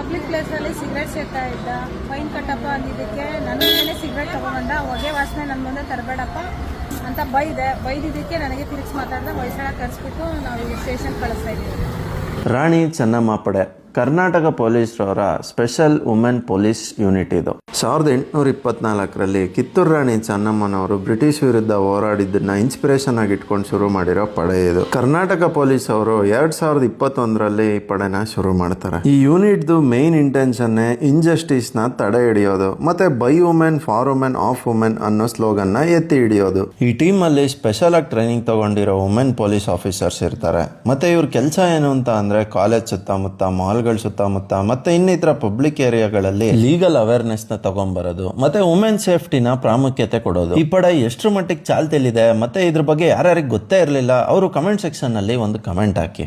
Public ಪ್ಲೇಸಲ್ಲಿ cigarette ಸೇರ್ತಾ ಇದ್ದ. ಫೈನ್ ಕಟ್ಟಪ್ಪ ಅಂದಿದ್ದಕ್ಕೆ ನನ್ನ ಮೇಲೆ ಸಿಗರೇಟ್ ತಗೊಂಬಂದ. ಹೊಗೆ ವಾಸನೆ ನನ್ನ ಮುಂದೆ ತರಬೇಡಪ್ಪ ಅಂತ ಬೈದಿದ್ದಕ್ಕೆ ನನಗೆ ತಿರುಗಿಸಿ ಮಾತಾಡಿದ. ಹೊಯ್ಸಳ ಕರೆಸ್ಬಿಟ್ಟು ನಾವು ಸ್ಟೇಷನ್ ಕಳಿಸ್ತಾ ಇದ್ದೀವಿ. ರಾಣಿ ಚೆನ್ನಮ್ಮ ಪಡೆ ಕರ್ನಾಟಕ ಪೊಲೀಸರವರ ಸ್ಪೆಷಲ್ ವುಮೆನ್ ಪೊಲೀಸ್ ಯೂನಿಟ್ ಇದು. 1824ರಲ್ಲಿ ಕಿತ್ತೂರು ರಾಣಿ ಚೆನ್ನಮ್ಮನವರು ಬ್ರಿಟಿಷ್ ವಿರುದ್ಧ ಹೋರಾಡಿದ್ದನ್ನ ಇನ್ಸ್ಪಿರೇಷನ್ ಆಗಿ ಇಟ್ಕೊಂಡು ಶುರು ಮಾಡಿರೋ ಪಡೆ ಇದು. ಕರ್ನಾಟಕ ಪೊಲೀಸ್ ಅವರು 2021ರಲ್ಲಿ ಈ ಪಡೆನ ಶುರು ಮಾಡ್ತಾರೆ. ಈ ಯೂನಿಟ್ದು ಮೇನ್ ಇಂಟೆನ್ಷನ್ ಇಂಜಸ್ಟಿಸ್ ನ ತಡೆ ಹಿಡಿಯೋದು ಮತ್ತೆ by women for women of women ಅನ್ನೋ ಸ್ಲೋಗನ್ ನ ಎತ್ತಿ ಹಿಡಿಯೋದು. ಈ ಟೀಮ್ ಅಲ್ಲಿ ಸ್ಪೆಷಲ್ ಆಗಿ ಟ್ರೈನಿಂಗ್ ತಗೊಂಡಿರೋ ವುಮೆನ್ ಪೊಲೀಸ್ ಆಫೀಸರ್ಸ್ ಇರ್ತಾರೆ. ಮತ್ತೆ ಇವ್ರ ಕೆಲಸ ಏನು ಅಂತ ಅಂದ್ರೆ ಕಾಲೇಜ್ ಸುತ್ತಮುತ್ತ, ಮಾಲ್ಗಳ ಸುತ್ತಮುತ್ತ ಮತ್ತೆ ಇನ್ನಿತರ ಪಬ್ಲಿಕ್ ಏರಿಯಾಗಳಲ್ಲಿ ಲೀಗಲ್ ಅವೇರ್ನೆಸ್ ನ ತಗೊಂಡ್ಬರೋದು ಮತ್ತೆ ವುಮೆನ್ ಸೇಫ್ಟಿನ ಪ್ರಾಮುಖ್ಯತೆ ಕೊಡೋದು. ಈ ಪಡೆ ಎಷ್ಟರ ಮಟ್ಟಿಗೆ ಚಾಲ್ತಿಯಲ್ಲಿದೆ ಮತ್ತೆ ಇದ್ರ ಬಗ್ಗೆ ಯಾರ್ಯಾರಿಗೆ ಗೊತ್ತೇ ಇರಲಿಲ್ಲ ಅವರು ಕಮೆಂಟ್ ಸೆಕ್ಷನ್ ನಲ್ಲಿ ಒಂದು ಕಮೆಂಟ್ ಹಾಕಿ.